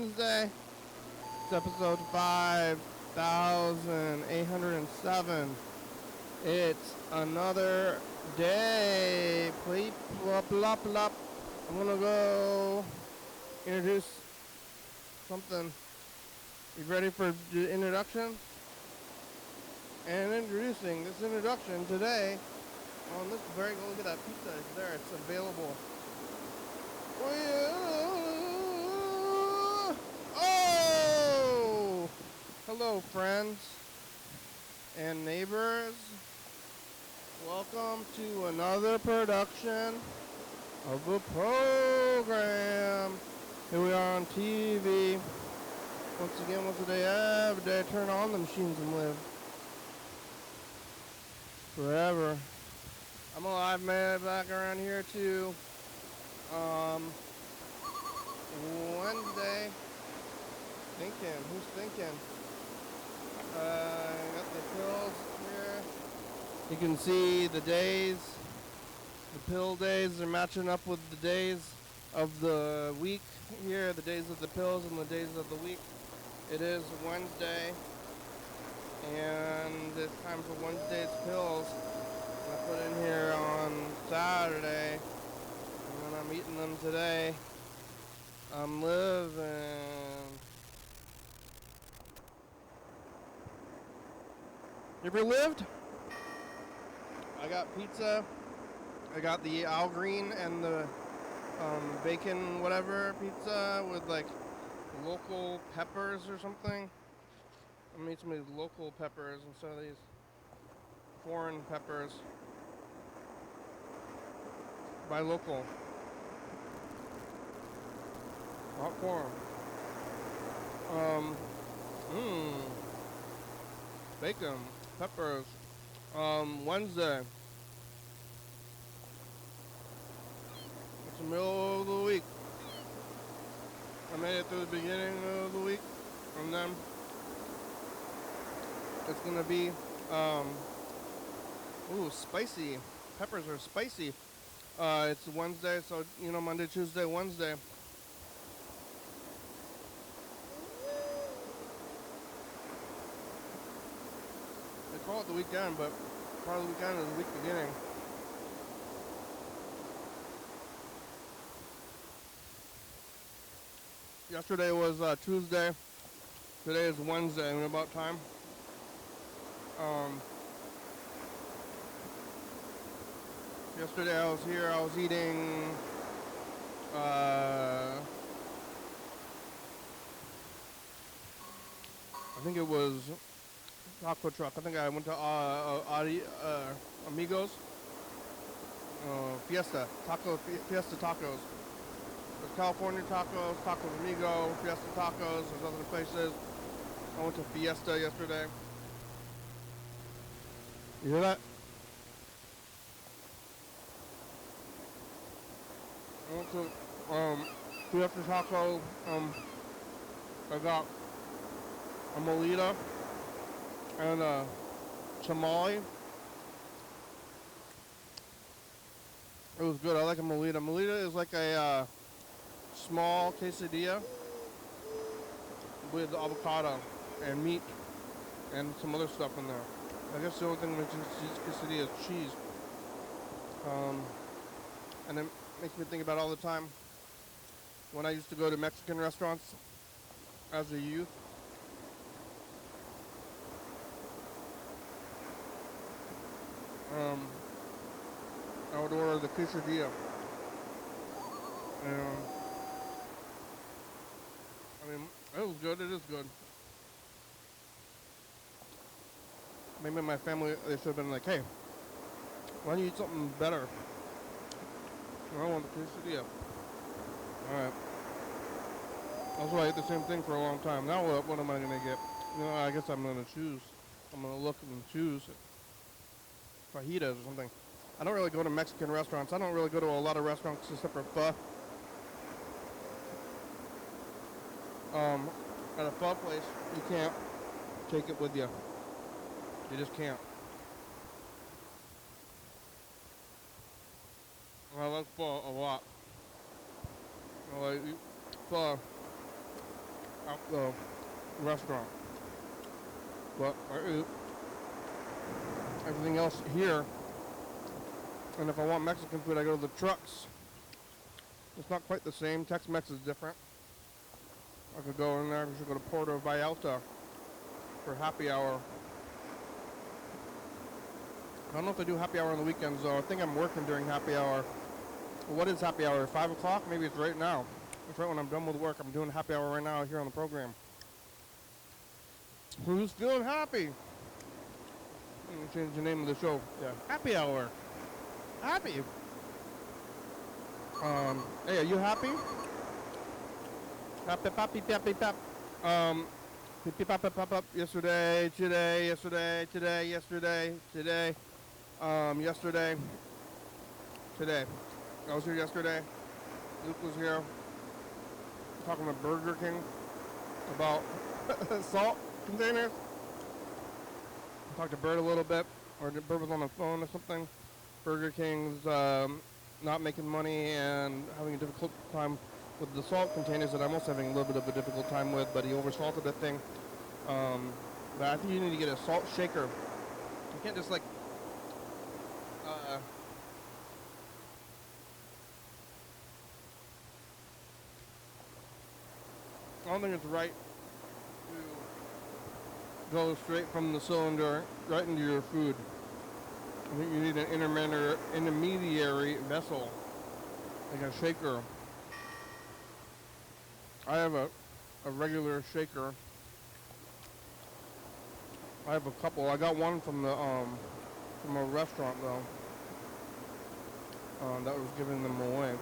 Wednesday. It's episode 5807. It's another day. Bleep, blop, blop, blop. I'm gonna go introduce something. You ready for the introduction? And introducing this introduction today on this very, look at that pizza, it's there, it's available. Oh! Hello, friends and neighbors. Welcome to another production of a program. Here we are on TV. Once again, what's the day? Every day I turn on the machines and live. Forever. I'm a live man back around here too. Wednesday. Thinking. Who's thinking? Got the pills here. You can see the days. The pill days are matching up with the days of the week here. The days of the pills and the days of the week. It is Wednesday. And it's time for Wednesday's pills. I put in here on Saturday. And then I'm eating them today. I'm living. You ever lived? I got pizza. I got the Al Green and the bacon whatever pizza with like local peppers or something. I'm gonna eat some of these local peppers instead of these foreign peppers. Buy local. Not foreign. Bacon, peppers. Wednesday. It's the middle of the week. I made it through the beginning of the week, and then it's gonna be spicy. Peppers are spicy. It's Wednesday, so Monday, Tuesday, Wednesday. They call it the weekend, but part of the weekend is the week beginning. Yesterday was Tuesday. Today is Wednesday, and about time. Yesterday I was here, I was eating I think it was taco truck. I think I went to Amigos. Fiesta Tacos. There's California Tacos, Taco Amigo, Fiesta Tacos, there's other places. I went to Fiesta yesterday. You hear that? I went to Fiesta Taco. I got a molita and a tamale. It was good. I like a molita. Molita is like a small quesadilla with avocado and meat and some other stuff in there. I guess the only thing that makes quesadilla is cheese. And it makes me think about all the time when I used to go to Mexican restaurants as a youth. I would order the quesadilla. And, it was good. It is good. Maybe my family, they should have been like, hey, why don't you eat something better? I want the quesadilla. Alright. That's why I ate the same thing for a long time. Now what am I going to get? I guess I'm going to choose. I'm going to look and choose fajitas or something. I don't really go to Mexican restaurants. I don't really go to a lot of restaurants except for pho. At a pho place, you can't take it with you. You just can't. I like pho a lot. I like pho. out the restaurant. But I eat everything else here. And if I want Mexican food, I go to the trucks. It's not quite the same. Tex-Mex is different. I could go in there. I should go to Puerto Vallarta for happy hour. I don't know if they do happy hour on the weekends, though. I think I'm working during happy hour. Well, what is happy hour? 5 o'clock? Maybe it's right now. It's right when I'm done with work. I'm doing happy hour right now here on the program. Who's feeling happy? I'm gonna change the name of the show. Yeah, happy hour. Happy. Hey, are you happy? Happy, happy, happy, happy. Happy, pop, pop, pop, yesterday, today, yesterday, today, yesterday, today, yesterday, today. I was here yesterday. Luke was here. Talking to Burger King about salt containers. Talked to Bert a little bit, or Bert was on the phone or something. Burger King's not making money and having a difficult time with the salt containers that I'm also having a little bit of a difficult time with, but he oversalted the thing. But I think you need to get a salt shaker. You can't just like I don't think it's right to go straight from the cylinder right into your food. I think you need an intermediary vessel, like a shaker. I have a regular shaker. I have a couple. I got one from the from a restaurant though. That was giving them away.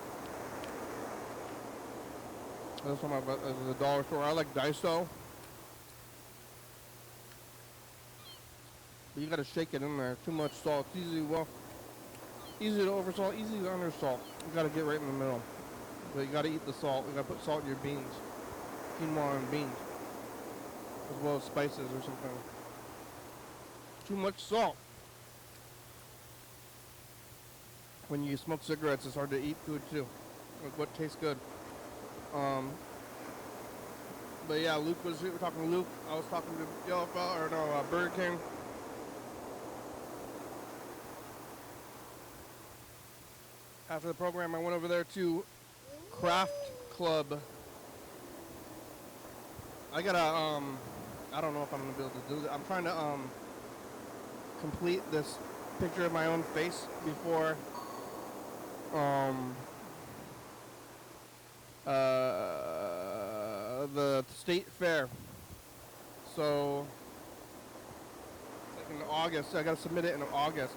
This one I bought at the dollar store. I like Daiso. But you gotta shake it in there. Too much salt. It's easy to oversalt, easy to undersalt. You gotta get right in the middle. But you gotta eat the salt. You gotta put salt in your beans. Quinoa and beans. As well as spices or something. Too much salt. When you smoke cigarettes, it's hard to eat food too. Like what tastes good. But yeah, we were talking to Luke. I was talking to Burger King. After the program, I went over there to Craft Club. I gotta, I don't know if I'm gonna be able to do that. I'm trying to, complete this picture of my own face before, the state fair. So, like in August, I gotta submit it in August.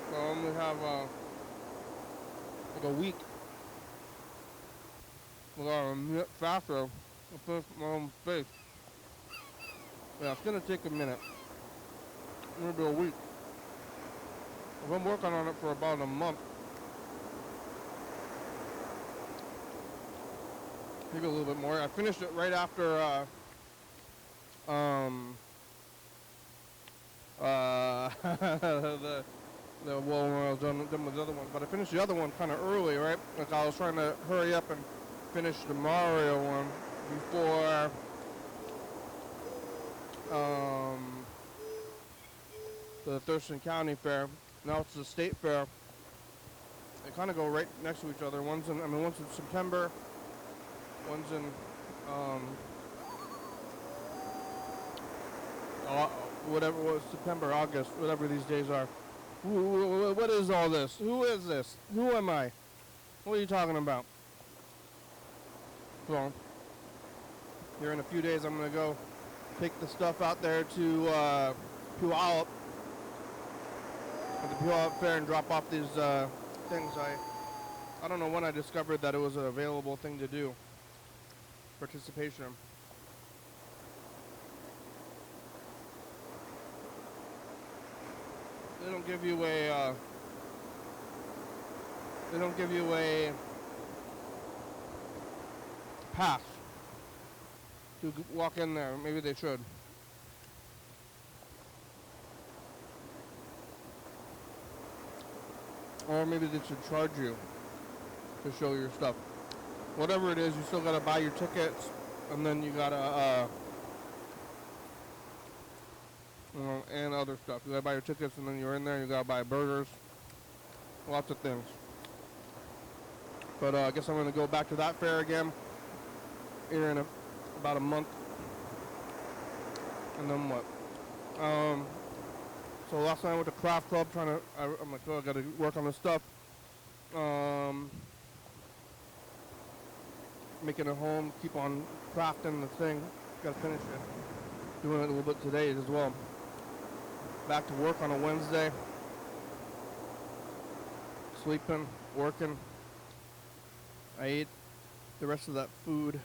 So I'm gonna have like a week. We gotta get faster. I finish my own face. Yeah, it's gonna take a minute. Maybe a week. If I'm working on it for about a month. Maybe a little bit more. I finished it right after when I was done with the other one. But I finished the other one kind of early, right? Like I was trying to hurry up and finish the Mario one before the Thurston County fair. Now it's the state fair. They kind of go right next to each other. One's in September. One's in whatever was September, August, whatever these days are. What is all this? Who is this? Who am I? What are you talking about? Well, here in a few days I'm gonna go take the stuff out there to Puyallup at the Puyallup Fair and drop off these things. I don't know when I discovered that it was an available thing to do. Participation. They don't give you a pass to walk in there. Maybe they should. Or maybe they should charge you to show your stuff. whatever it is, you still gotta buy your tickets, and then you gotta, and other stuff. You gotta buy your tickets, and then you're in there. You gotta buy burgers, lots of things. But I guess I'm gonna go back to that fair again here in about a month, and then what? So last night I went to craft club I'm like, oh, I gotta work on this stuff. Making it home, keep on crafting the thing. Gotta finish it. Doing it a little bit today as well. Back to work on a Wednesday. Sleeping, working. I ate the rest of that food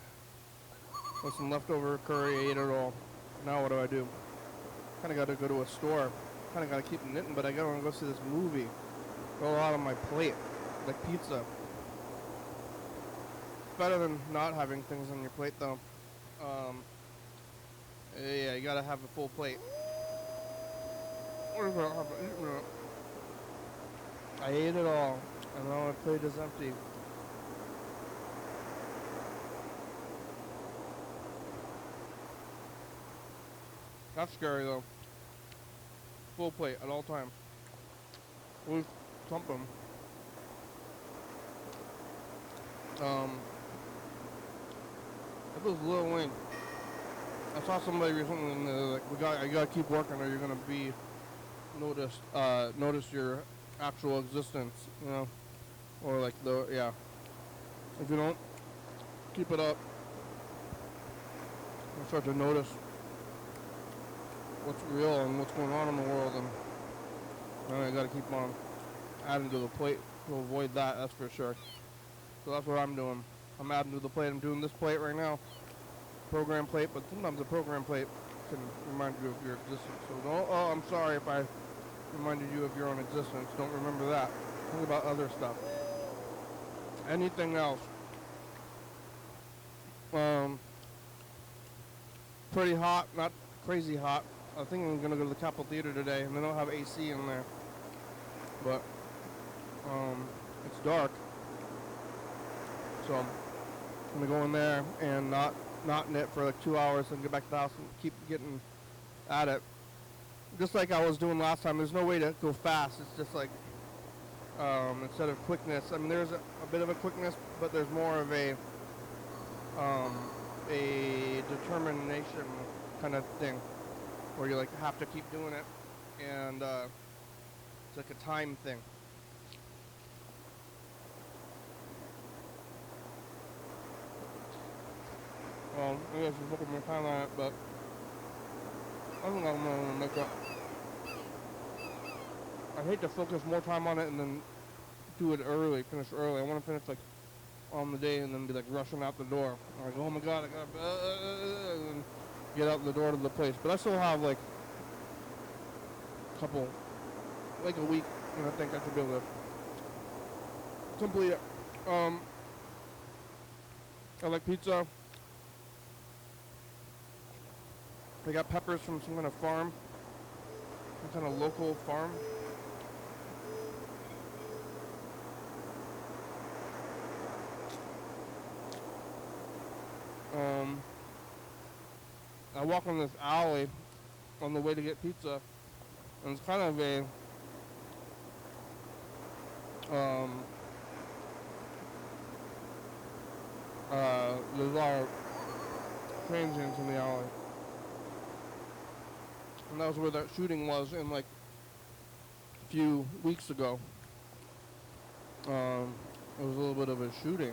with some leftover curry. I ate it all. Now what do? Kind of got to go to a store. Kind of got to keep knitting, but I got to go see this movie. Go out on my plate, like pizza. Better than not having things on your plate, though. Yeah, you gotta have a full plate. I ate it all, and now my plate is empty. That's scary, though. Full plate at all times. Always something. It was Lil Wayne. I saw somebody recently and they're like, you gotta keep working or you're gonna be notice your actual existence, you know? Or like if you don't keep it up, you start to notice what's real and what's going on in the world, and I gotta keep on adding to the plate to avoid that, that's for sure. So that's what I'm doing. I'm adding to the plate. I'm doing this plate right now, program plate, but sometimes a program plate can remind you of your existence. So I'm sorry if I reminded you of your own existence. Don't remember that. Think about other stuff. Anything else. Pretty hot, not crazy hot. I think I'm gonna go to the Capitol Theater today, and they don't have AC in there. But it's dark, so I'm gonna go in there and not knit for like 2 hours and get back to the house and keep getting at it. Just like I was doing last time. There's no way to go fast. It's just like instead of quickness. I mean, there's a bit of a quickness, but there's more of a determination kind of thing, where you like have to keep doing it, and it's like a time thing. Well, I guess we're looking more time on it, but I think I'm gonna make it. I hate to focus more time on it and then do it early, finish early. I want to finish like on the day and then be like rushing out the door. I'm like, oh my god, I gotta and get out the door to the place. But I still have like a couple, like a week, and I think I should be able to complete it. I like pizza. They got peppers from some kind of farm, some kind of local farm. I walk on this alley on the way to get pizza, and it's kind of a there's a lot of transients in the alley. And that was where that shooting was in like a few weeks ago. It was a little bit of a shooting.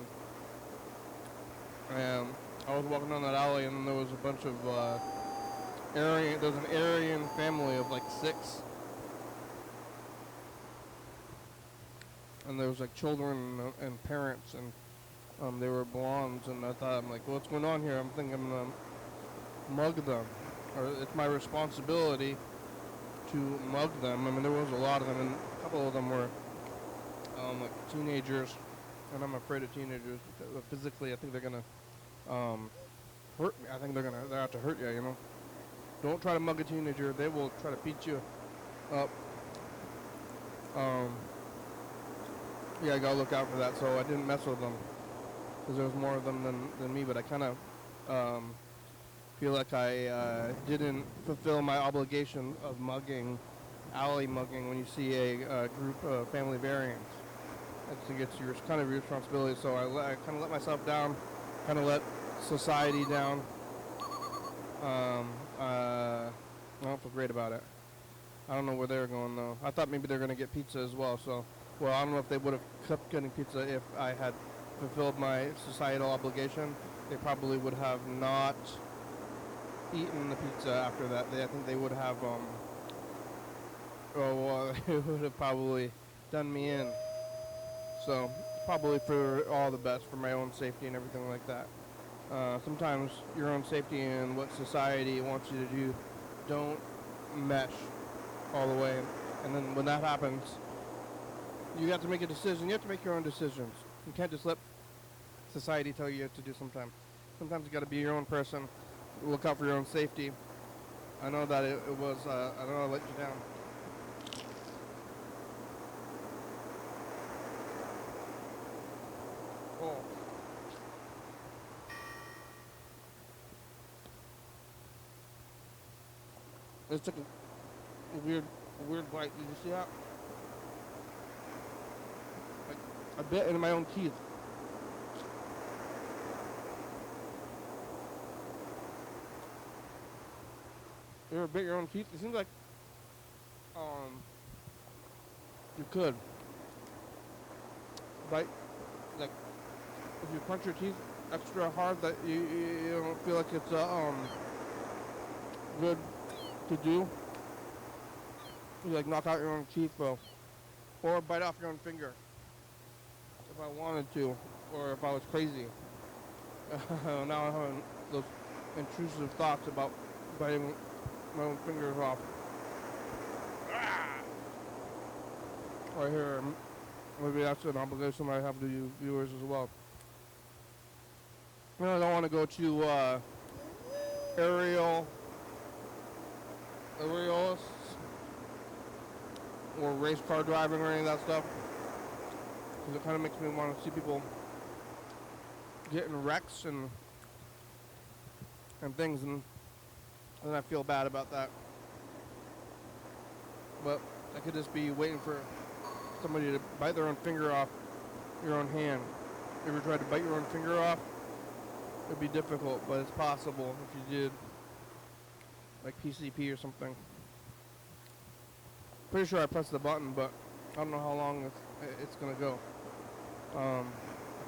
And I was walking down that alley and there was a bunch of there's an Aryan family of like 6. And there was like children and parents, and they were blondes, and I thought, I'm like, what's going on here? I'm thinking I'm gonna mug them, or it's my responsibility to mug them. I mean, there was a lot of them, and a couple of them were like teenagers, and I'm afraid of teenagers because physically I think they're gonna hurt me. I think they're out to hurt you, you know. Don't try to mug a teenager. They will try to beat you up. Yeah, I gotta look out for that, so I didn't mess with them. because there was more of them than me. But I kind of feel like I didn't fulfill my obligation of mugging, alley mugging, when you see a group of family variants. I think it's kind of your responsibility. So I kind of let myself down, kind of let society down. I don't feel great about it. I don't know where they're going though. I thought maybe they're going to get pizza as well. So, well, I don't know if they would have kept getting pizza if I had fulfilled my societal obligation. They probably would have not eaten the pizza after that. I think they would have, they would have probably done me in. So, probably for all the best, for my own safety and everything like that. Sometimes your own safety and what society wants you to do don't mesh all the way. And then when that happens, you have to make a decision. You have to make your own decisions. You can't just let society tell you what to do sometimes. Sometimes you got to be your own person. Look out for your own safety. I know that it was, I know I let you down. Oh. This took a weird bite. Did you see that? Like, I bit into my own teeth. You ever bit your own teeth? It seems like you could bite, like if you punch your teeth extra hard, that you don't feel like it's good to do. You like knock out your own teeth, though, or bite off your own finger if I wanted to, or if I was crazy. Now I'm having those intrusive thoughts about biting my own fingers off. Right here, maybe that's an obligation I have to you viewers as well. I don't want to go to aerialists or race car driving or any of that stuff, because it kind of makes me want to see people getting wrecks and things, and I feel bad about that. But I could just be waiting for somebody to bite their own finger off your own hand. You ever tried to bite your own finger off? It'd be difficult, but it's possible if you did, like PCP or something. Pretty sure I pressed the button, but I don't know how long it's gonna go. I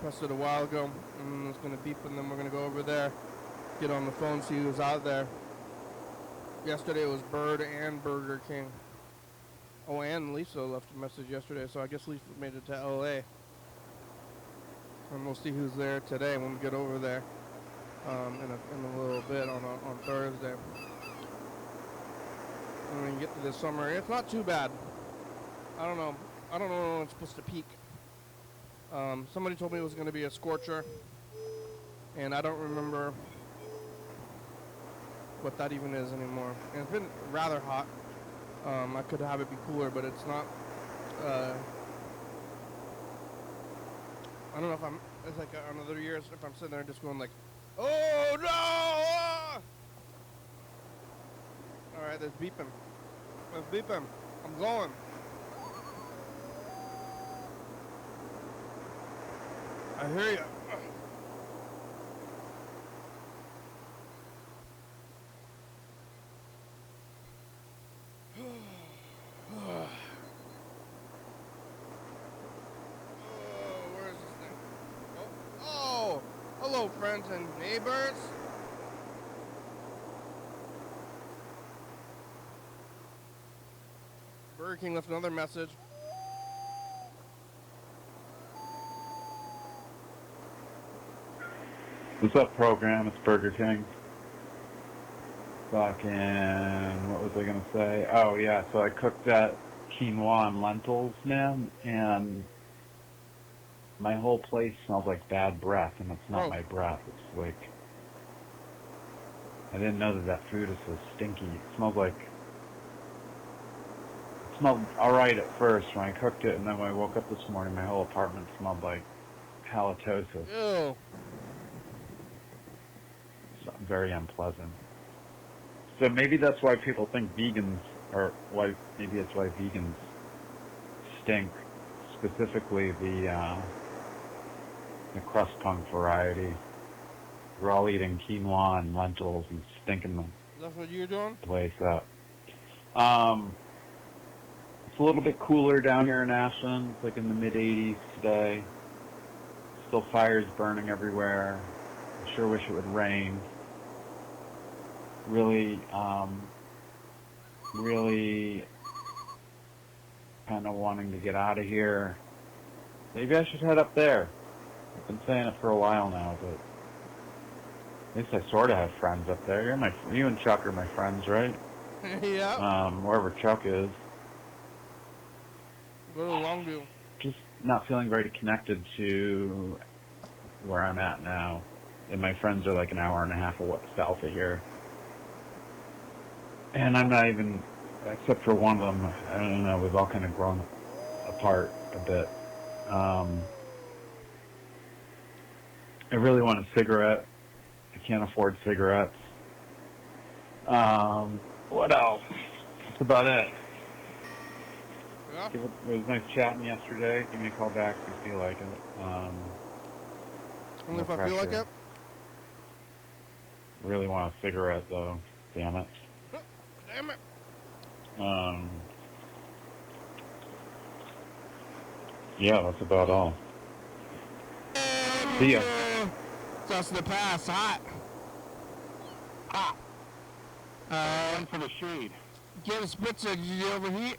pressed it a while ago, and it's gonna beep, and then we're gonna go over there, get on the phone, see who's out there. Yesterday it was Bird and Burger King. Oh, and Lisa left a message yesterday, so I guess Lisa made it to LA. And we'll see who's there today when we get over there in a little bit on Thursday. And we can get to this summer. It's not too bad. I don't know when it's supposed to peak. Somebody told me it was going to be a scorcher, and I don't remember what that even is anymore. And it's been rather hot. I could have it be cooler, but it's not. I don't know if it's like another year if I'm sitting there just going like, oh no! Ah! All right, there's beeping. I'm going. I hear you. Hello, friends and neighbors. Burger King left another message. What's up, program? It's Burger King. Fucking, what was I gonna say? Oh yeah, so I cooked that quinoa and lentils, man, and my whole place smells like bad breath, and it's not my breath. It's like, I didn't know that food is so stinky. It smelled alright at first when I cooked it, and then when I woke up this morning, my whole apartment smelled like halitosis. Ew. It's very unpleasant. So maybe that's why people think vegans maybe it's why vegans stink, specifically the crust punk variety. We're all eating quinoa and lentils and stinking That's what you're doing? the place up. It's a little bit cooler down here in Ashland. It's like in the mid-80s today. Still fires burning everywhere. I sure wish it would rain. Really kind of wanting to get out of here. Maybe I should head up there. I've been saying it for a while now, but at least I sort of have friends up there. You and Chuck are my friends, right? Yeah. Wherever Chuck is. Go to Longview. Just not feeling very connected to where I'm at now. And my friends are like an hour and a half south of here. And I'm not even, except for one of them, I don't know, we've all kind of grown apart a bit. I really want a cigarette. I can't afford cigarettes. What else? That's about it. Yeah. It was nice chatting yesterday. Give me a call back if you feel like it. Only if I feel like it? Really want a cigarette, though. Damn it. Damn it. Yeah, that's about all. See ya. Just in the past, hot. Hot. One for the shade. Get a spritzer. Did you overheat?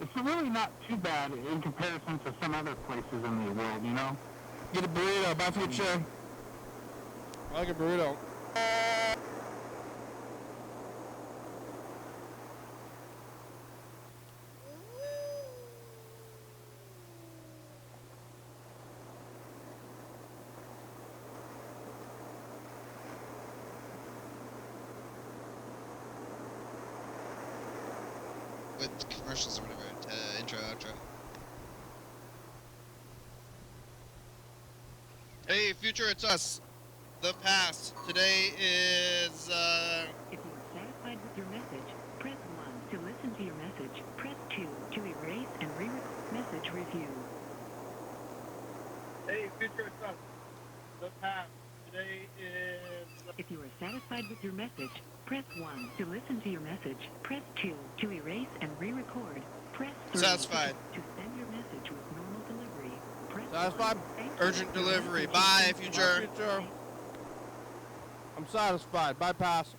It's really not too bad in comparison to some other places in the world, you know? Get a burrito. Bye, future. I like a burrito. With commercials or whatever, intro, outro. Hey, future, it's us. The past. Today is, If you are satisfied with your message, press 1 to listen to your message. Press 2 to erase and re-record message review. Hey, future, it's us. The past. Today is... If you are satisfied with your message, press 1 to listen to your message. Press 2 to erase and re-record. Press 3 Satisfied. to send your message with normal delivery. Press Satisfied? 1. Thank you. urgent Your delivery. message Bye, has been future. sent. Future. I'm satisfied. Bypass.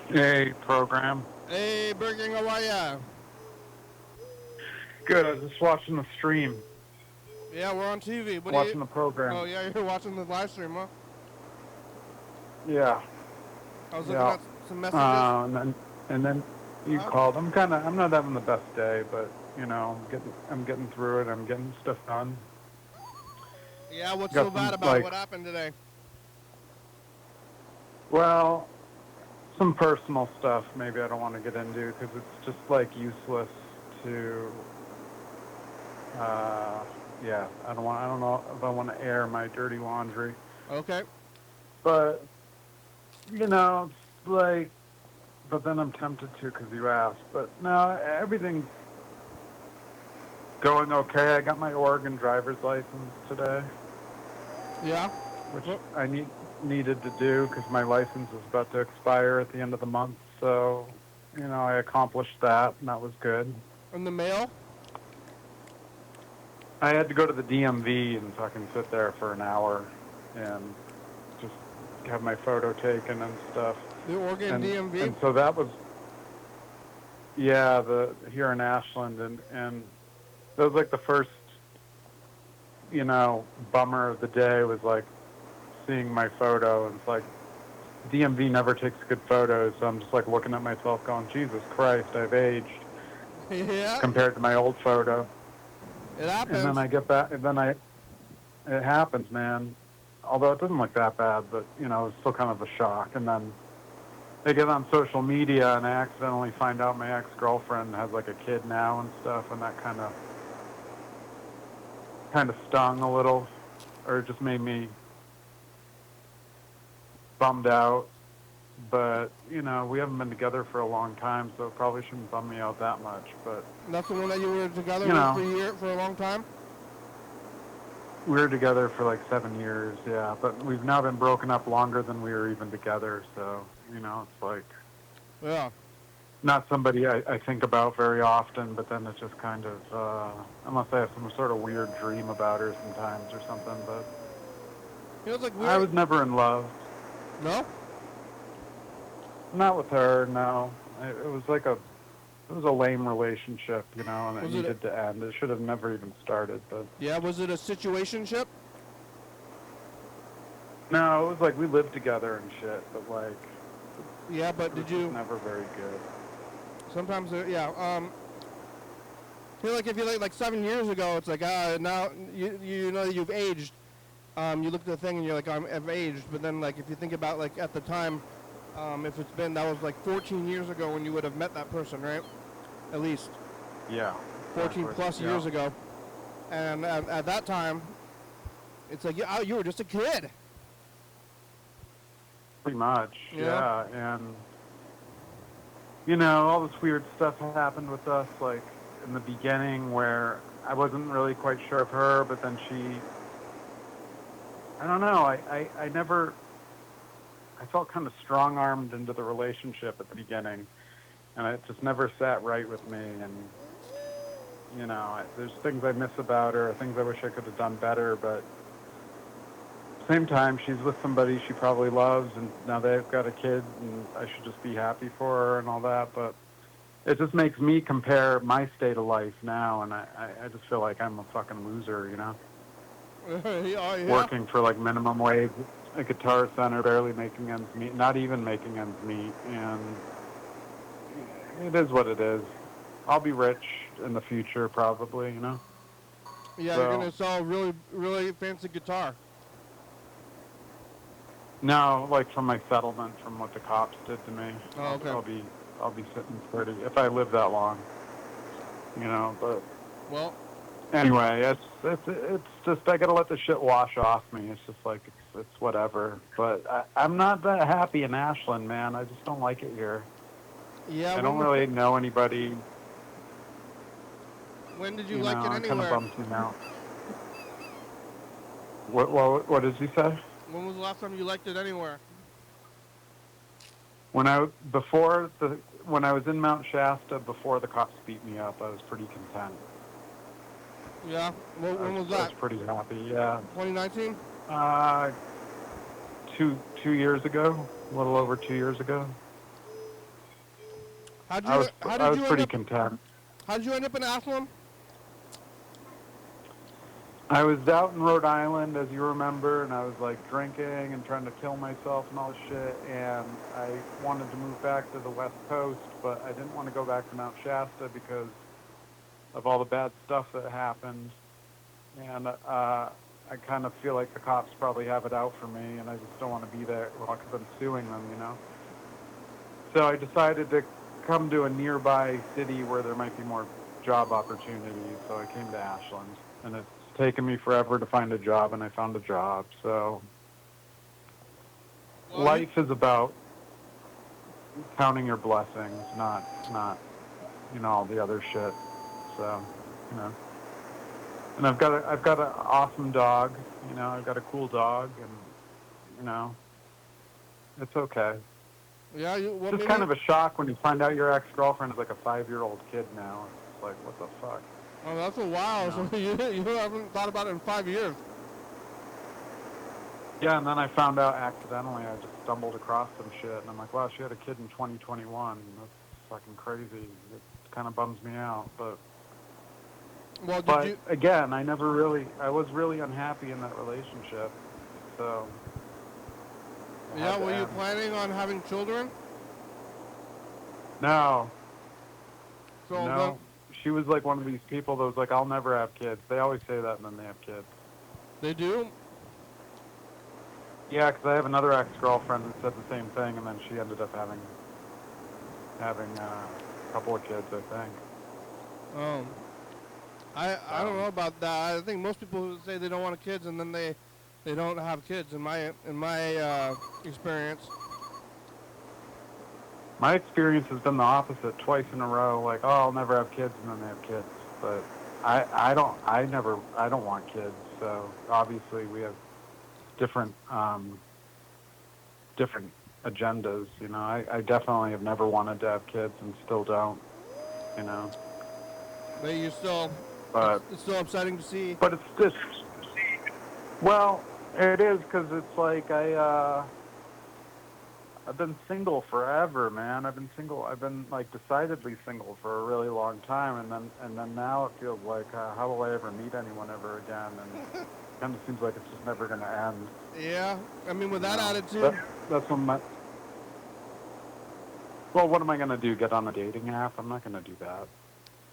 Hey, program. Hey, Burger King, how are ya? Good. I was just watching the stream. Yeah, we're on TV. What Watching the program. Oh, yeah, you're watching the live stream, huh? Yeah. I was looking Yeah. at some messages. And then you called. I'm not having the best day, but you know, I'm getting through it. I'm getting stuff done. Yeah, what's got so bad some, about like- what happened today? Well, some personal stuff maybe I don't want to get into because it's just like useless to. Yeah, I don't know if I want to air my dirty laundry. Okay. But, you know, it's like, but then I'm tempted to because you asked. But no, everything's going okay. I got my Oregon driver's license today, Yeah? which I needed to do because my license is about to expire at the end of the month. So, you know, I accomplished that, and that was good. In the mail? I had to go to the DMV and fucking sit there for an hour and just have my photo taken and stuff. The Oregon DMV? And so that was, yeah, here in Ashland, and that was like the first, you know, bummer of the day was like seeing my photo, and it's like DMV never takes good photos, so I'm just like looking at myself going, Jesus Christ, I've aged Yeah. compared to my old photo. It happens. And then I get back, and then it happens, man. although it doesn't look that bad, but, you know, it's still kind of a shock. And then they get on social media and I accidentally find out my ex-girlfriend has like a kid now and stuff, and that kind of stung a little, or it just made me bummed out. But, you know, we haven't been together for a long time, so it probably shouldn't bum me out that much. But That's the one that you were together You with know. for a long time? we were together for like 7 years, yeah. But we've now been broken up longer than we were even together, so, you know, it's like Yeah. not somebody I think about very often, but then it's just kind of, unless I have some sort of weird dream about her sometimes or something, but You know, it's like I weird. was never in love. No? Not with her, no. It was like it was a lame relationship, you know, and it Was it needed to end. It should have never even started, but Yeah, was it a situationship? no, it was like we lived together and shit, but like Yeah, but it was did just you... never very good. Sometimes, yeah, I feel like if you like 7 years ago, it's like, now, you know you've aged. You look at the thing and you're like, I've aged. But then, like, if you think about, like, at the time, if it's been, that was like 14 years ago when you would have met that person, right? At least Yeah. 14 exactly. plus Yeah. years ago. And at that time, it's like, you were just a kid. Pretty much, Yeah. yeah. And, you know, all this weird stuff happened with us, like, in the beginning where I wasn't really quite sure of her, but then I don't know, I never, I felt kind of strong-armed into the relationship at the beginning, and it just never sat right with me, and, you know, there's things I miss about her, things I wish I could have done better, but same time, she's with somebody she probably loves, and now they've got a kid, and I should just be happy for her and all that. But it just makes me compare my state of life now, and I just feel like I'm a fucking loser, you know? Yeah. Working for like minimum wage, a Guitar Center, barely making ends meet, not even making ends meet, and it is what it is. I'll be rich in the future, probably, you know? Yeah, you're So, gonna sell a really, really fancy guitar. no, like from my settlement, from what the cops did to me. Oh, okay. I'll be sitting pretty if I live that long, you know. But Well, anyway, it's just I gotta let the shit wash off me. It's just like it's whatever. But I'm not that happy in Ashland, man. I just don't like it here. yeah. I don't really know anybody. When did you You like it know, it kind of anywhere? bums me out. What did you say? When was the last time you liked it anywhere? When I was in Mount Shasta before the cops beat me up, I was pretty content. Yeah. When was I that? was pretty happy. Yeah. 2019? Two years ago, a little over 2 years ago. How I was did you pretty end up? content. How did you end up in Ashland? I was out in Rhode Island, as you remember, and I was like drinking and trying to kill myself and all this shit. And I wanted to move back to the West Coast, but I didn't want to go back to Mount Shasta because of all the bad stuff that happened. And I kind of feel like the cops probably have it out for me, and I just don't want to be there because I'm suing them, you know. So I decided to come to a nearby city where there might be more job opportunities. So I came to Ashland, and it's taken me forever to find a job, and I found a job. So Well, life is about counting your blessings, not all the other shit. So, you know. And I've got an awesome dog, you know. I've got a cool dog, and you know, it's okay. Yeah. It's just kind of a shock when you find out your ex-girlfriend is like a 5-year-old kid now. It's like, what the fuck? Oh, that's a while. No. So you haven't thought about it in 5 years. Yeah, and then I found out accidentally. I just stumbled across some shit, and I'm like, wow, she had a kid in 2021. That's fucking crazy. It kind of bums me out, but. Well, But again, I was really unhappy in that relationship, so. Yeah. Were you planning on having children? No. So No. She was like one of these people that was like, I'll never have kids. They always say that, and then they have kids. They do. Yeah, because I have another ex-girlfriend that said the same thing, and then she ended up having a couple of kids, I think. Um, I don't know about that. I think most people say they don't want kids and then they don't have kids. In my experience. My experience has been the opposite twice in a row. Like, oh, I'll never have kids, and then they have kids. But I don't want kids. So obviously we have different different agendas. You know, I definitely have never wanted to have kids and still don't. You know, But you're still, but it's still upsetting to see. but it's just well, it is because it's like I've been single forever, man. I've been like decidedly single for a really long time, and then now it feels like how will I ever meet anyone ever again? And it kind of seems like it's just never going to end. Yeah, I mean with that You know? attitude. That's what my. Well, what am I going to do? Get on a dating app? I'm not going to do that.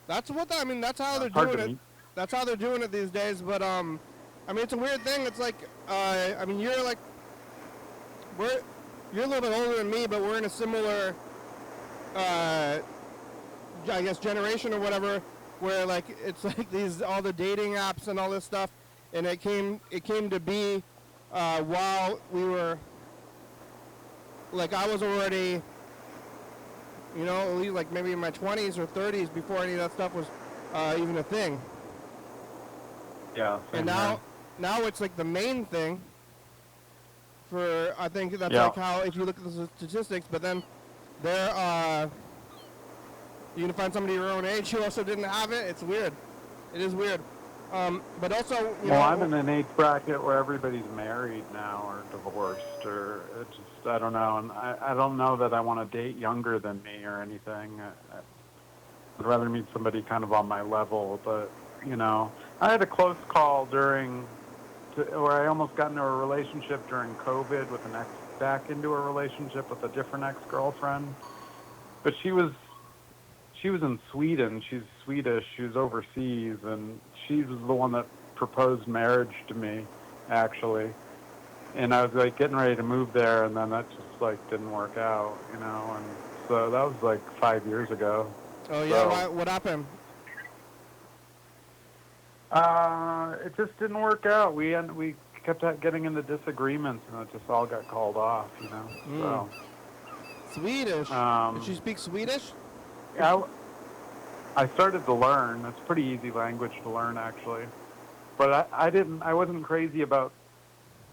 That's what I mean. That's how they're It's hard doing to it. meet. That's how they're doing it these days. But I mean it's a weird thing. It's like I mean you're like you're a little bit older than me, but we're in a similar I guess generation or whatever, where like it's like these all the dating apps and all this stuff, and it came to be while we were like I was already at least like maybe in my 20s or 30s before any of that stuff was even a thing. Yeah. And now it's like the main thing. For I think that's Yeah. like how if you look at the statistics, but then there you can find somebody your own age who also didn't have it. It's weird. It is weird. But also, Well, I'm in an age bracket where everybody's married now or divorced, or it just I don't know, and I don't know that I want to date younger than me or anything. I'd rather meet somebody kind of on my level, but I had a close call where I almost got into a relationship during COVID with back into a relationship with a different ex-girlfriend, but she was in Sweden. She's Swedish. She was overseas, and she was the one that proposed marriage to me, actually. And I was like getting ready to move there, and then that just like didn't work out, And so that was like 5 years ago. Oh yeah, what happened? It just didn't work out. We kept getting into disagreements, and it just all got called off, So. Swedish. Did she speak Swedish? Yeah, I started to learn. It's a pretty easy language to learn, actually. But I wasn't crazy about,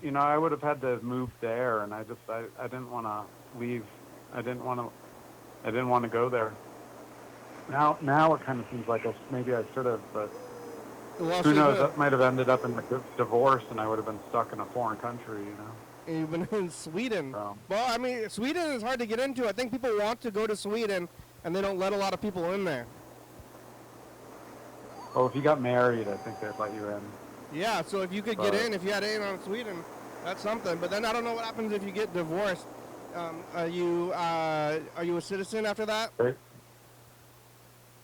I would have had to move there, and I didn't want to leave. I didn't want to go there. Now it kind of seems like maybe I should have, but Well, who knows? That might have ended up in a divorce, and I would have been stuck in a foreign country, You've been in Sweden. So. Well, I mean, Sweden is hard to get into. I think people want to go to Sweden, and they don't let a lot of people in there. Well, if you got married, I think they'd let you in. Yeah, so if you could get in, if you had in on Sweden, that's something. But then I don't know what happens if you get divorced. Are you a citizen after that?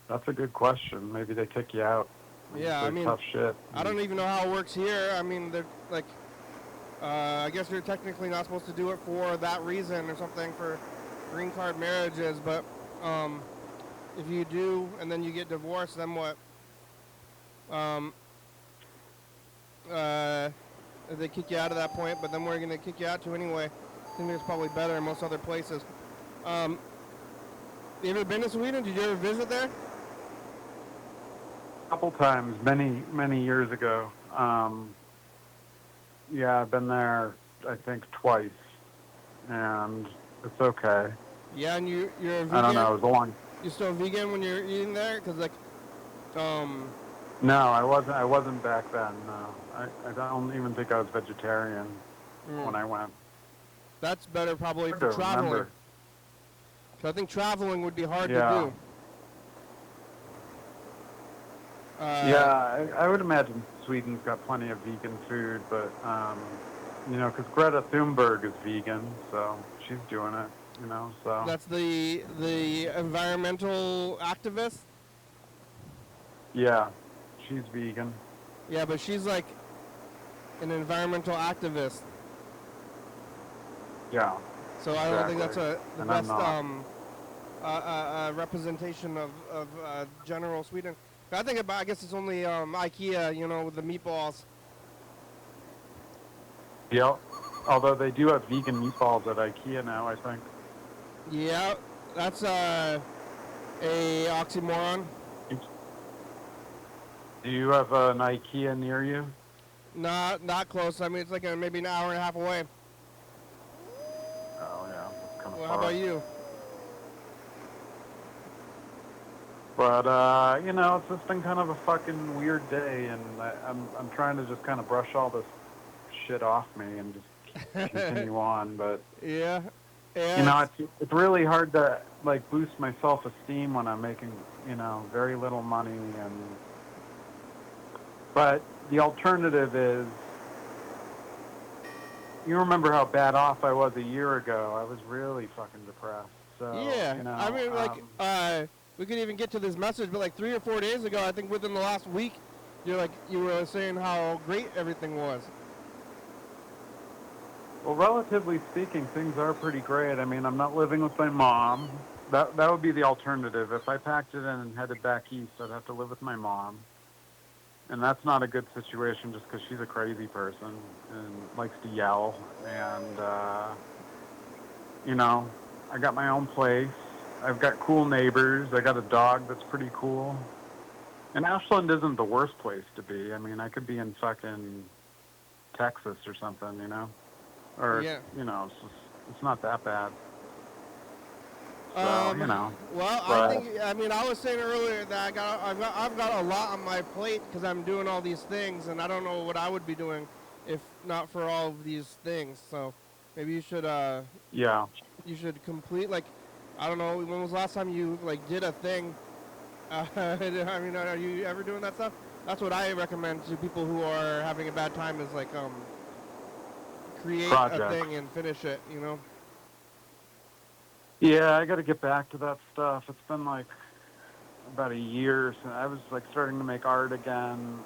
That's a good question. Maybe they kick you out. Yeah, I mean, tough shit. I don't even know how it works here. I mean, they're like, I guess you're technically not supposed to do it for that reason or something for green card marriages. But if you do and then you get divorced, then what? They kick you out at that point, but then we're going to kick you out to anyway. I think it's probably better in most other places. You ever been to Sweden? Did you ever visit there? A couple times, many years ago. Yeah, I've been there, I think, twice, and it's okay. Yeah, and you're a vegan? I don't know, it was a long... You're still vegan when you're eating there? Because, like, No, I wasn't back then, no. I don't even think I was vegetarian when I went. That's better probably for traveling. So I think traveling would be hard to do. Yeah, I would imagine Sweden's got plenty of vegan food, but, because Greta Thunberg is vegan, so she's doing it, so. That's the environmental activist? Yeah, she's vegan. Yeah, but she's like an environmental activist. Yeah. So I don't think that's Exactly. the And I'm best not. representation of general Sweden. I think about, I guess it's only IKEA, you know, with the meatballs. Yep. Although they do have vegan meatballs at IKEA now, I think. Yeah, that's a oxymoron. Do you have an IKEA near you? Not close. I mean, it's like maybe an hour and a half away. Oh yeah, that's kind of Well, how far. about you? But you know, it's just been kind of a fucking weird day, and I'm trying to just kind of brush all this shit off me and just continue on. But Yeah, you yeah, know, it's really hard to like boost my self-esteem when I'm making, you know, very little money. But the alternative is, you remember how bad off I was a year ago. I was really fucking depressed. So, yeah. you I know, mean, like, we could even get to this message, but like 3 or 4 days ago, I think within the last week, you were saying how great everything was. well, relatively speaking, things are pretty great. I mean, I'm not living with my mom. That would be the alternative. If I packed it in and headed back east, I'd have to live with my mom. And that's not a good situation just because she's a crazy person and likes to yell. And, you know, I got my own place. I've got cool neighbors. I got a dog that's pretty cool. And Ashland isn't the worst place to be. I mean, I could be in fucking Texas or something, you know? Or, Yeah. you know, it's not that bad. So, Um, you know. well, But, I mean, I was saying earlier that I've got a lot on my plate because I'm doing all these things, and I don't know what I would be doing if not for all of these things. So maybe yeah. you should complete, like, I don't know, when was the last time you like did a thing? I mean, are you ever doing that stuff? That's what I recommend to people who are having a bad time, is like create a Projects. thing and finish it. You know. Yeah, I got to get back to that stuff. It's been like about a year since I was like starting to make art again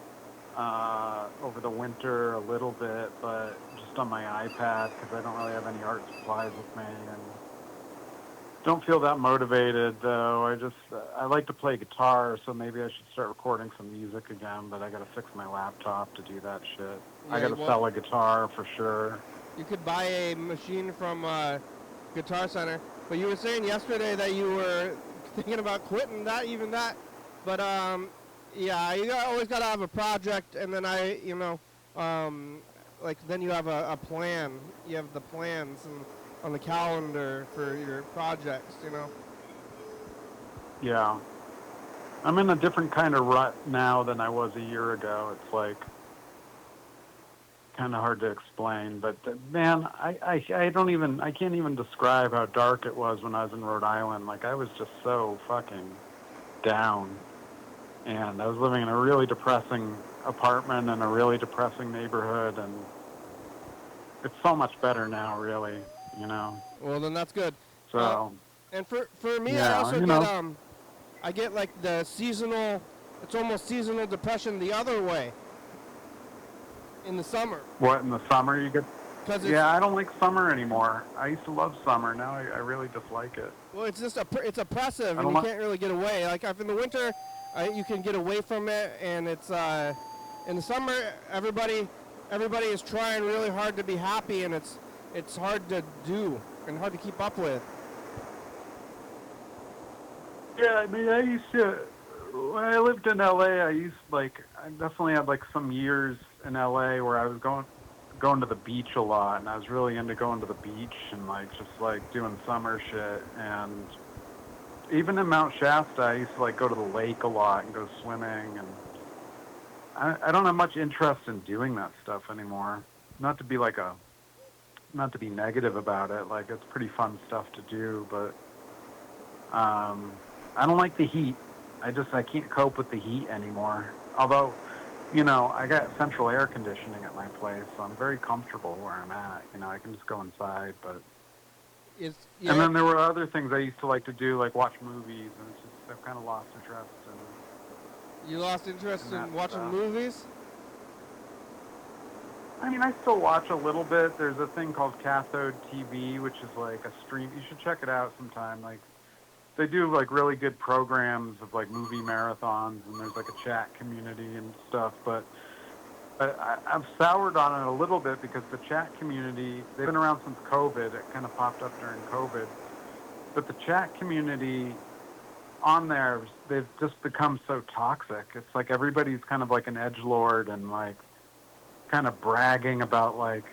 over the winter a little bit, but just on my iPad because I don't really have any art supplies with me and don't feel that motivated though. I like to play guitar, so maybe I should start recording some music again, but I got to fix my laptop to do that shit. I Yeah. got to Well, sell a guitar for sure. you could buy a machine from Guitar Center. But you were saying yesterday that you were thinking about quitting that. But yeah, always got to have a project, and then like then you have a plan. You have the plans and on the calendar for your projects. You know. Yeah. I'm in a different kind of rut now than I was a year ago. It's like kind of hard to explain, but man, I can't even describe how dark it was when I was in Rhode Island. Like I was just so fucking down, and I was living in a really depressing apartment in a really depressing neighborhood, and it's so much better now, really, you know. Well, then that's good. So And for me, I yeah, also you get know, I get like the seasonal. It's almost seasonal depression the other way. In the summer. what in the summer you get? Cause Yeah, I don't like summer anymore. I used to love summer. Now I really dislike it. well, it's just it's oppressive, I and don't you like. can't really get away. Like if in the winter, you can get away from it, and it's in the summer, everybody is trying really hard to be happy, and it's hard to do and hard to keep up with. Yeah, I mean, I used to, when I lived in LA, I definitely had like some years in LA where I was going to the beach a lot, and I was really into going to the beach and like just like doing summer shit. And even in Mount Shasta, I used to like go to the lake a lot and go swimming. And I don't have much interest in doing that stuff anymore. Not to be not to be negative about it. Like it's pretty fun stuff to do, but I don't like the heat. I can't cope with the heat anymore. Although, you know, I got central air conditioning at my place, so I'm very comfortable where I'm at. You know, I can just go inside, but. And then there were other things I used to like to do, like watch movies, and it's just I've kind of lost interest in. You lost interest in watching stuff. movies? I mean, I still watch a little bit. There's a thing called Cathode TV, which is like a stream. You should check it out sometime. Like, they do like really good programs of like movie marathons, and there's like a chat community and stuff. But I've soured on it a little bit because the chat community, they've been around since COVID. It kind of popped up during COVID. But the chat community on there, they've just become so toxic. It's like everybody's kind of like an edgelord and like kind of bragging about like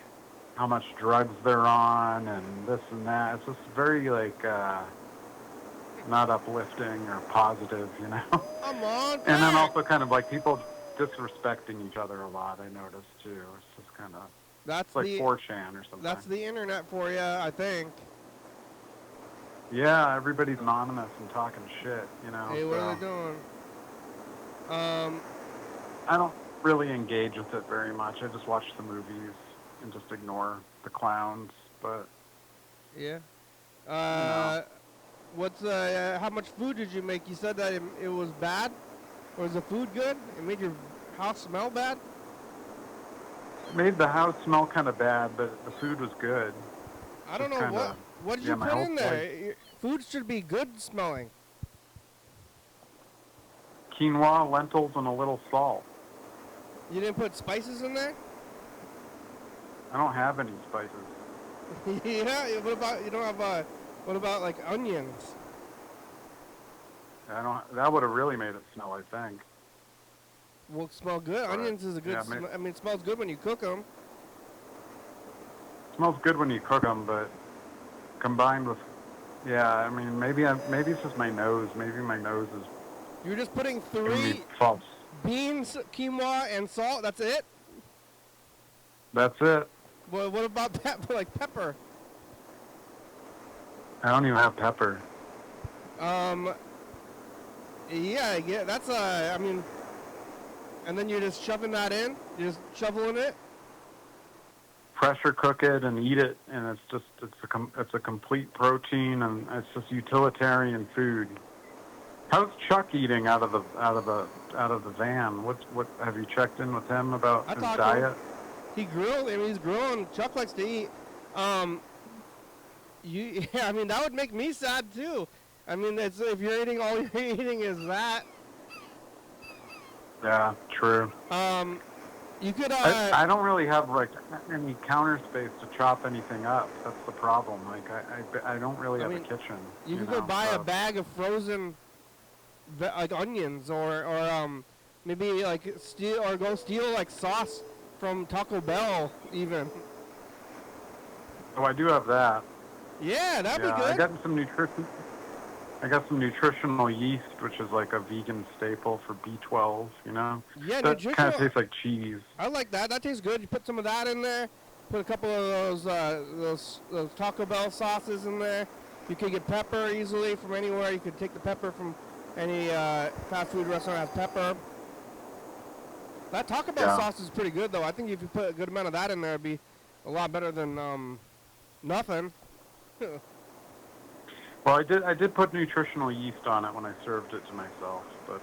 how much drugs they're on and this and that. It's just very like not uplifting or positive, you know. Come on, And then back. also kind of like people disrespecting each other a lot. I noticed too. It's just kind of That's like the 4chan or something. that's the internet for you, I think. Yeah, everybody's anonymous and talking shit, you know. Hey, what so are they doing? I don't really engage with it very much. I just watch the movies and just ignore the clowns. But Yeah. know. What's how much food did you make? You said that it was bad. Was the food good? It made your house smell bad? it made the house smell kind of bad, but the food was good. I don't know Just kinda- what did yeah, you my put whole in there? Food should be good smelling. Quinoa, lentils, and a little salt. You didn't put spices in there? I don't have any spices. Yeah. What about you don't have what about like onions? I don't. That would have really made it smell, I think. Will smell good. Right. Onions is a good. Yeah, I mean, it smells good when you cook them. It smells good when you cook them, but combined with, yeah, I mean, maybe it's just my nose. Maybe my nose is You're just putting giving me 3 false. beans, quinoa, and salt. That's it. That's it. Well, what about like pepper? I don't even have pepper. Yeah. That's I mean, and then you're just shoving that in. You're just shoveling it. Pressure cook it and eat it, and it's a complete protein, and it's just utilitarian food. How's Chuck eating out of the van? What have you checked in with him about I his talked to him. diet? He grilled. I mean, he's grilling. Chuck likes to eat. Yeah, I mean, that would make me sad too. I mean, it's, if you're eating, all you're eating is that. Yeah, true. You could. I don't really have like any counter space to chop anything up. That's the problem. Like I don't really have a kitchen. You could know, go buy so. a bag of frozen, like onions, or maybe like go steal like sauce from Taco Bell even. Oh, I do have that. Yeah, that'd be good. I got some nutritional yeast, which is like a vegan staple for B12. You know. Yeah, that kind nutritional. of tastes like cheese. I like that. That tastes good. You put some of that in there. Put a couple of those Taco Bell sauces in there. You could get pepper easily from anywhere. You could take the pepper from any fast food restaurant that has pepper. That Taco Bell sauce is pretty good, though. I think if you put a good amount of that in there, it'd be a lot better than nothing. Well, I did put nutritional yeast on it when I served it to myself, but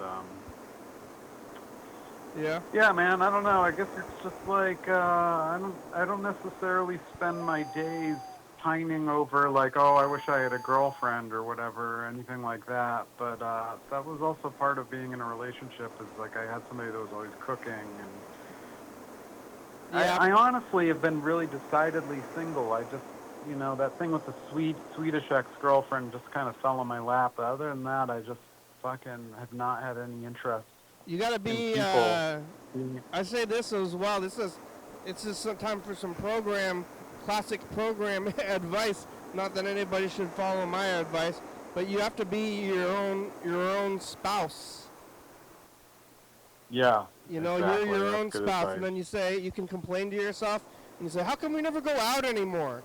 Yeah. yeah, man, I don't know. I guess it's just like I don't necessarily spend my days pining over like, oh, I wish I had a girlfriend or whatever, or anything like that. But that was also part of being in a relationship. Is like I had somebody that was always cooking, and Yeah. I honestly have been really decidedly single. I just, you know, that thing with the Swedish ex-girlfriend just kind of fell on my lap. But other than that, I just fucking have not had any interest. You gotta be. people. I say this as well. It's just some time for some classic program advice. Not that anybody should follow my advice, but you have to be your own spouse. Yeah. You know, exactly. you're your That's own good spouse, advice. and then you can complain to yourself, and you say, how come we never go out anymore?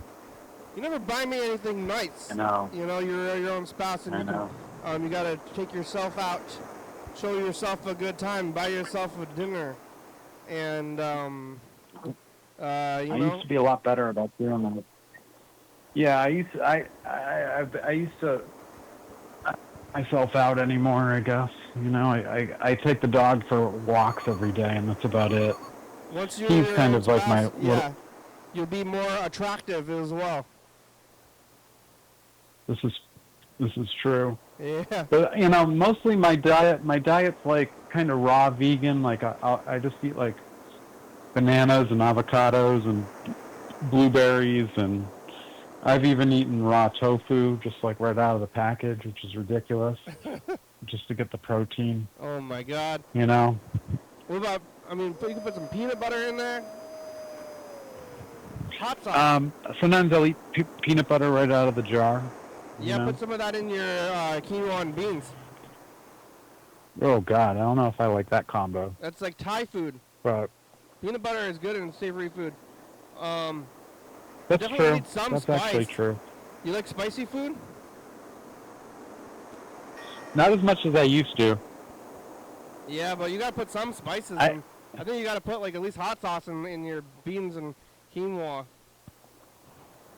You never buy me anything nice. I know. You know, you're your own spouse, and I know. you gotta take yourself out, show yourself a good time, buy yourself a dinner, and I you know. used to be a lot better about doing that. Yeah, I used to myself out anymore, I guess. You know, I take the dog for walks every day, and that's about it. Once you're He's kind in of like my spouse, yeah, you'll be more attractive as well. This is true. Yeah. But you know, mostly my diet's like kind of raw vegan. Like I just eat like bananas and avocados and blueberries, and I've even eaten raw tofu just like right out of the package, which is ridiculous, just to get the protein. Oh my God. You know. What about? I mean, you can put some peanut butter in there. Hot sauce. Sometimes I'll eat peanut butter right out of the jar. Yeah, You know? put some of that in your quinoa and beans. Oh God, I don't know if I like that combo. That's like Thai food. But Peanut butter is good in savory food. that's definitely true. need some That's spice. actually true. You like spicy food? Not as much as I used to. Yeah, but you gotta put some spices in. I think you gotta put like at least hot sauce in your beans and quinoa.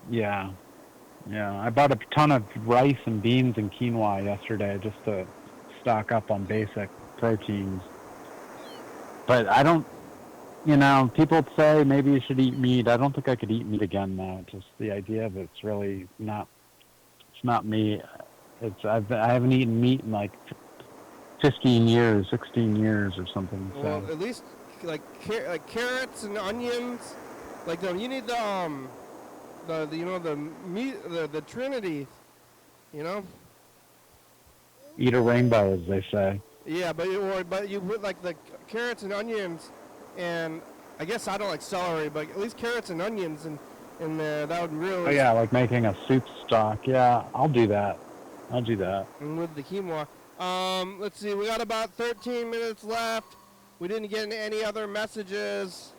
Yeah. Yeah. I bought a ton of rice and beans and quinoa yesterday just to stock up on basic proteins. But I don't, you know, people say maybe you should eat meat. I don't think I could eat meat again now. Just the idea of it's really not, it's not me. I haven't eaten meat in like 15 years, 16 years or something. So. Well, at least like carrots and onions. Like you need the you know the meat the Trinity, you know. Eat a rainbow, as they say. Yeah, but you put like the carrots and onions, and I guess I don't like celery, but at least carrots and onions in there, that would really. Oh yeah, like making a soup stock. Yeah, I'll do that. I'll do that. And with the quinoa. Let's see, we got about 13 minutes left. We didn't get any other messages.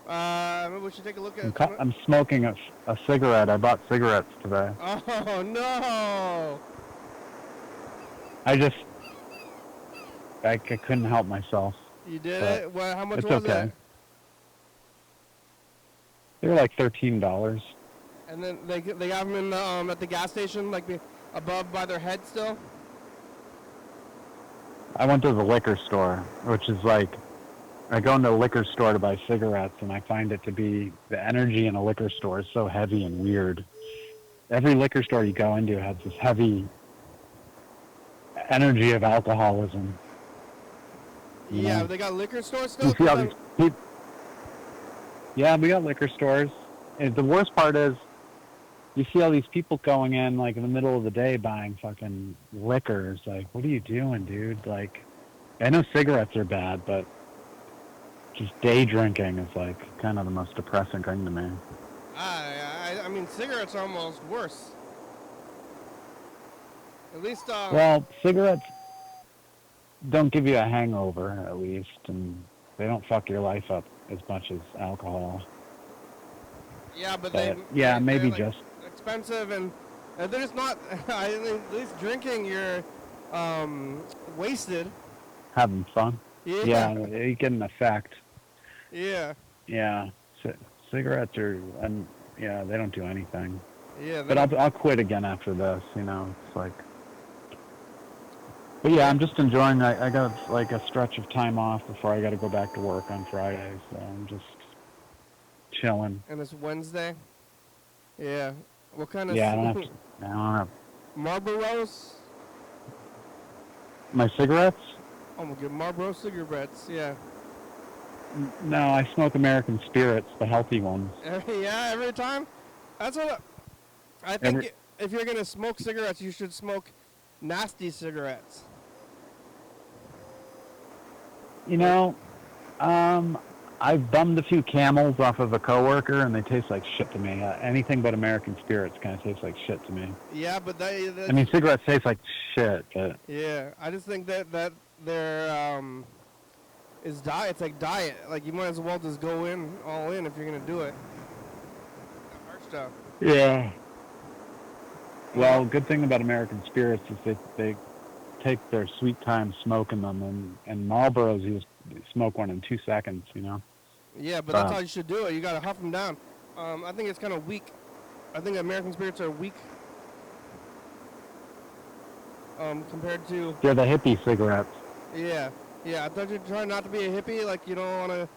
Maybe we should take a look at. I'm smoking a cigarette. I bought cigarettes today. Oh no! I couldn't help myself. You did it? Well, how much it's was okay. it? They were like $13. And then they have them in the, at the gas station, like above by their head still? I went to the liquor store, which is like, I go into a liquor store to buy cigarettes, and I find it to be, the energy in a liquor store is so heavy and weird. Every liquor store you go into has this heavy energy of alcoholism. Yeah, they got liquor stores still? You see all these people. Yeah, we got liquor stores. And the worst part is, you see all these people going in, like, in the middle of the day buying fucking liquor. It's like, what are you doing, dude? Like, I know cigarettes are bad, but just day drinking is, like, kind of the most depressing thing to me. I mean, cigarettes are almost worse. At least, Well, cigarettes don't give you a hangover, at least, and they don't fuck your life up as much as alcohol. Yeah, but maybe like just expensive, and they're just not. I mean, at least drinking, you're wasted. having fun. Yeah. Yeah, you get an effect. Yeah. Yeah, cigarettes are, yeah, they don't do anything. Yeah. But I'll quit again after this. You know, it's like. But yeah, I'm just enjoying. I got like a stretch of time off before I got to go back to work on Friday, so I'm just chilling. And it's Wednesday. Yeah. What kind of? Yeah, I don't have Marlboros. My cigarettes? Oh my god, Marlboro cigarettes. Yeah. No, I smoke American Spirits, the healthy ones. Yeah, every time. That's what I think. If you're gonna smoke cigarettes, you should smoke nasty cigarettes. You know, I've bummed a few Camels off of a coworker, and they taste like shit to me. Anything but American Spirits kind of tastes like shit to me. Yeah, but I mean, cigarettes taste like shit, but yeah, I just think that they're is diet. It's like diet. Like you might as well just go in all in if you're gonna do it. The hard stuff. yeah. Well, good thing about American Spirits is they take their sweet time smoking them, and Marlboros you just smoke one in 2 seconds, you know. Yeah, but that's how you should do it. You gotta huff them down. I think it's kind of weak. I think American Spirits are weak compared to. They're the hippie cigarettes. Yeah, I thought you were trying not to be a hippie. Like you don't want to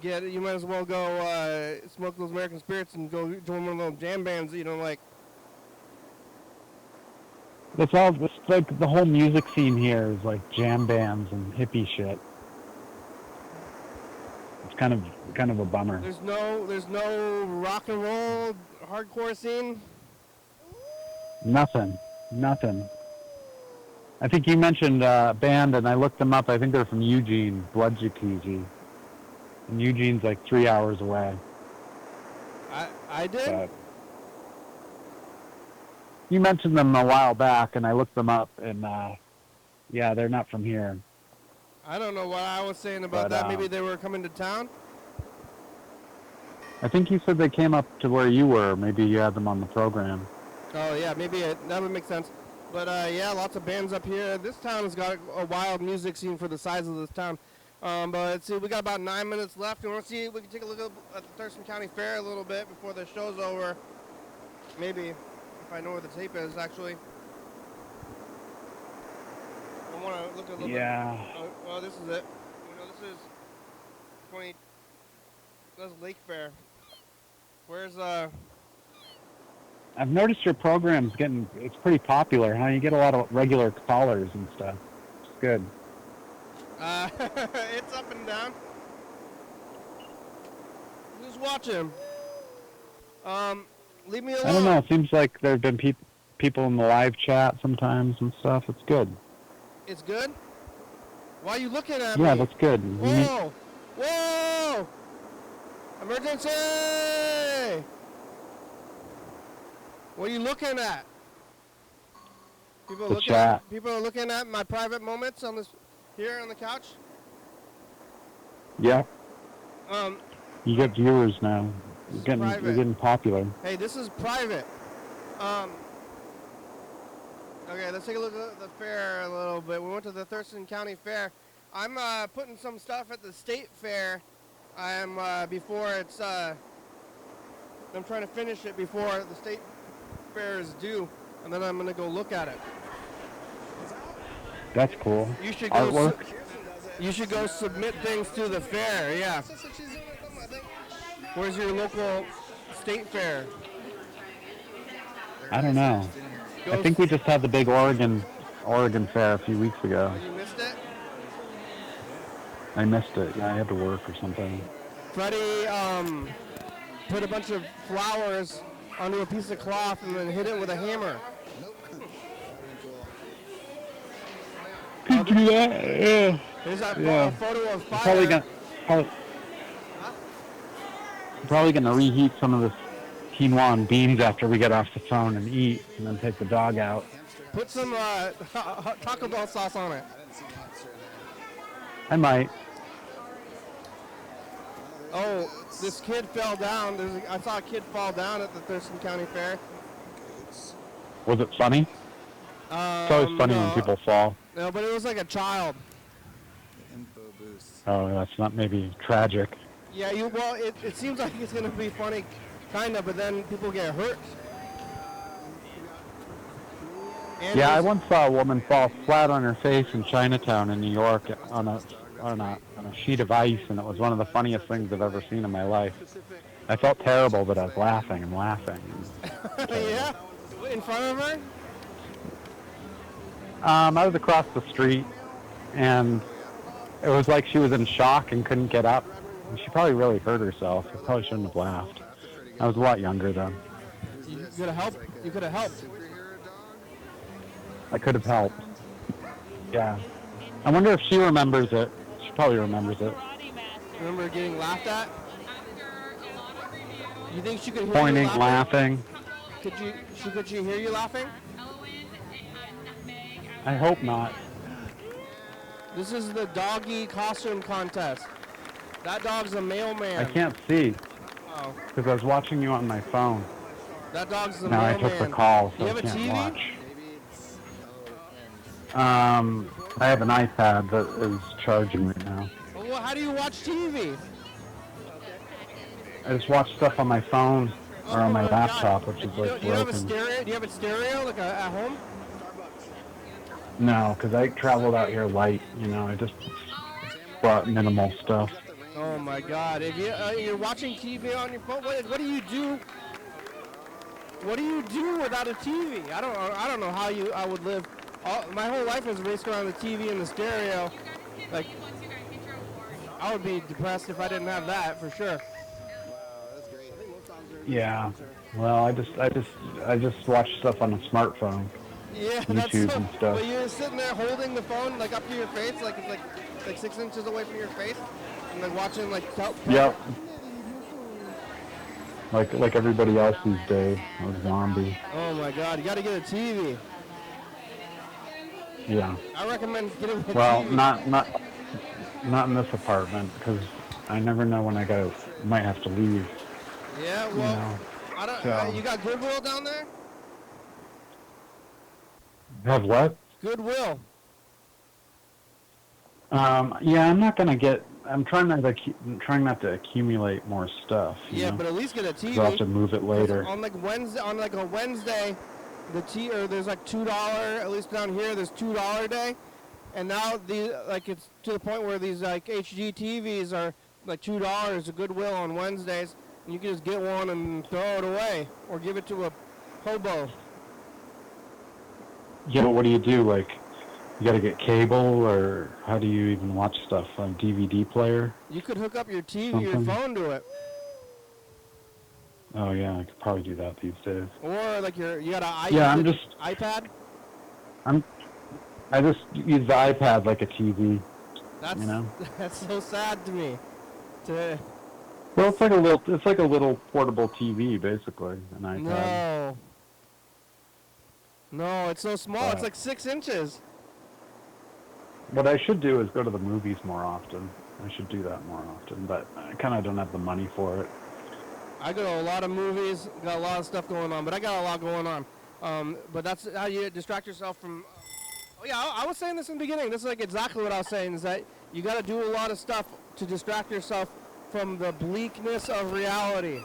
You might as well go smoke those American Spirits and go join one of those jam bands that you don't like. It's like the whole music scene here is like jam bands and hippie shit. It's kind of a bummer. There's no rock and roll hardcore scene. Nothing. I think you mentioned a band, and I looked them up. I think they're from Eugene, Blood Jacuzzi. And Eugene's like 3 hours away. I did? But you mentioned them a while back, and I looked them up, and yeah, they're not from here. I don't know what I was saying about that. Maybe they were coming to town? I think you said they came up to where you were. Maybe you had them on the program. Oh, yeah, maybe that would make sense. But, yeah, lots of bands up here. This town has got a wild music scene for the size of this town. But let's see, we got about 9 minutes left. We want to see if we can take a look at the Thurston County Fair a little bit before the show's over. Maybe, if I know where the tape is, actually. I want to look a little bit. Oh, this is it. This is 20. That's Lake Fair. Where's I've noticed your program's it's pretty popular, huh? You get a lot of regular callers and stuff. It's good. It's up and down. Who's watching? Leave me alone. I don't know. It seems like there have been people in the live chat sometimes and stuff. It's good. It's good? Why are you looking at me? Yeah, that's good. Whoa! Whoa! Emergency! What are you looking at? People are looking at my private moments on this here on the couch. Yeah. You get viewers now. You're getting popular. Hey, this is private. Okay, let's take a look at the fair a little bit. We went to the Thurston County Fair. I'm putting some stuff at the state fair. I'm before it's I'm trying to finish it before the state fair is due, and then I'm gonna go look at it. That's cool. You should go. Artwork? You should go submit things to the fair. Yeah. Where's your local state fair? I don't know. I think we just had the big Oregon fair a few weeks ago. You missed it? I missed it. Yeah, I had to work or something. Freddie put a bunch of flowers onto a piece of cloth and then hit it with a hammer. Could you do that? Yeah. There's that photo of fire. Probably gonna reheat some of this quinoa and beans after we get off the phone and eat, and then take the dog out. Put some Taco Bell sauce on it. I might. Oh, this kid fell down. I saw a kid fall down at the Thurston County Fair. Was it funny? It's always funny when people fall. No, but it was like a child. Oh, that's not maybe tragic. Yeah, it seems like it's going to be funny, kind of, but then people get hurt. And yeah, I once saw a woman fall flat on her face in Chinatown in New York on a sheet of ice, and it was one of the funniest things I've ever seen in my life. I felt terrible, but I was laughing and laughing. Yeah? In front of her? I was across the street, and it was like she was in shock and couldn't get up. And she probably really hurt herself. I probably shouldn't have laughed. I was a lot younger then. You could have helped. You could have helped. I could have helped. Yeah. I wonder if she remembers it. She probably remembers it. Remember getting laughed at? You think she could hear Pointing, you laughing? Could she hear you laughing? I hope not. This is the doggy costume contest. That dog's a mailman. I can't see. Oh. Because I was watching you on my phone. That dog's a now mailman. I took the call, so you have I can't a TV? watch. I have an iPad that is charging right now. Well, how do you watch TV? I just watch stuff on my phone or on my laptop, which is like Do you have a broken. stereo? Do you have a stereo like at home? No, because I traveled out here light. I just brought minimal stuff. Oh my God! If you're watching TV on your phone, what do you do? What do you do without a TV? I don't know how I would live. My whole life is based around the TV and the stereo. Like, I would be depressed if I didn't have that for sure. Yeah. Well, I just watch stuff on a smartphone, Yeah, that's YouTube so. and stuff. But you're sitting there holding the phone like up to your face, like it's like 6 inches away from your face, and then watching like. Yep. Like everybody else these days, a zombie. Oh my God! You got to get a TV. Yeah. I recommend getting a TV. Well, not in this apartment because I never know when I might have to leave. Yeah, well, You know, I don't. so. You got Goodwill down there? Have what? Goodwill. Yeah, I'm trying not to accumulate more stuff. Yeah, know? but at least get a TV. I'll have to move it later. On like a Wednesday, there's like $2. At least down here, there's $2 day, and now it's to the point where these like HD TVs are like $2 at Goodwill on Wednesdays, and you can just get one and throw it away or give it to a hobo. Yeah, but what do you do? Like, you got to get cable, or how do you even watch stuff on DVD player? You could hook up your TV, Something. your phone to it. Oh yeah, I could probably do that these days. Or like you got an iPad. I just use the iPad like a TV. That's you know. That's so sad to me. Well, it's like a little portable TV basically, an iPad. No, it's so small. It's like 6 inches. What I should do is go to the movies more often. I should do that more often, but I kind of don't have the money for it. I go to a lot of movies, got a lot of stuff going on, but I got a lot going on. But that's how you distract yourself from... Oh yeah, I was saying this in the beginning. This is like exactly what I was saying, is that you got to do a lot of stuff to distract yourself from the bleakness of reality.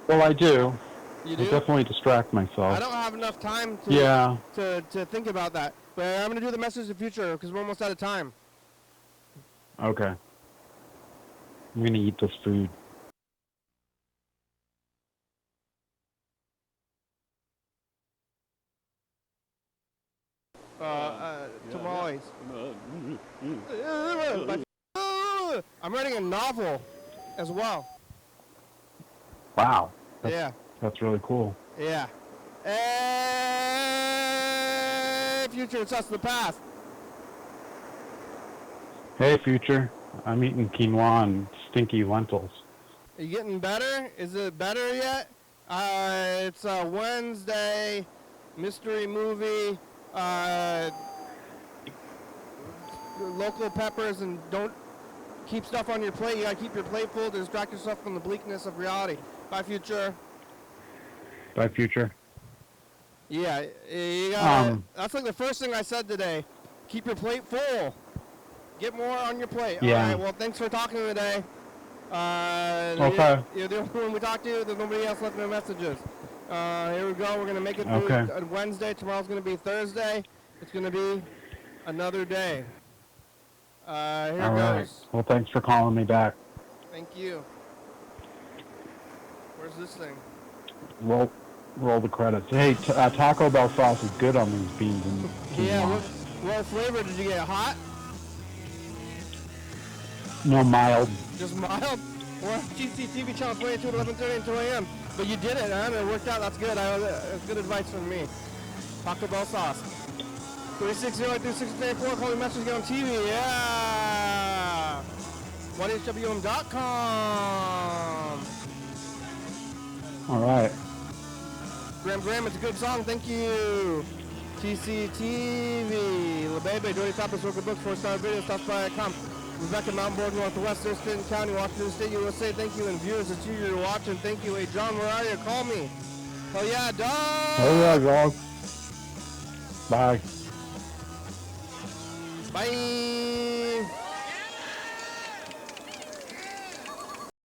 Well, I do. You do? I definitely distract myself. I don't have enough time to think about that. But I'm going to do the message of the future because we're almost out of time. Okay. I'm going to eat this food. Tamales. I'm writing a novel as well. Wow. Yeah. That's really cool. Yeah. Hey, future, it's us, the past. Hey, future. I'm eating quinoa and stinky lentils. Are you getting better? Is it better yet? It's a Wednesday mystery movie. Local peppers, and don't keep stuff on your plate. You gotta keep your plate full to distract yourself from the bleakness of reality. Bye, future. Bye, future. Yeah, you gotta, that's like the first thing I said today. Keep your plate full. Get more on your plate. Yeah. All right, well, thanks for talking today. Okay. You're the only one we talked to. There's nobody else left no messages. Here we go. We're going to make it through Wednesday. Tomorrow's going to be Thursday. It's going to be another day. Here All goes. right. Well, thanks for calling me back. Thank you. Where's this thing? Roll the credits. Hey, Taco Bell sauce is good on these beans and quinoa. Yeah, what flavor did you get? Hot? No, mild. Just mild? We're on GCTV channel 22 at 11:30 and 2 a.m. But you did it, huh? It worked out. That's good. That's good advice from me. Taco Bell sauce. 360-836-834. Call me message, get on TV. Yeah! YDHWM.com. All right. Graham, it's a good song. Thank you. TCTV. La Bebe, Dirty Topics, Worker Books, 4-star videos, stopsby.com. Rebecca, Mountain Board, Northwest, Thurston County, Washington State, USA. Thank you. And viewers, it's you're watching. Thank you. Hey, John, where are you? Call me. Oh, yeah, dog. Oh, yeah, dog. Bye. Bye.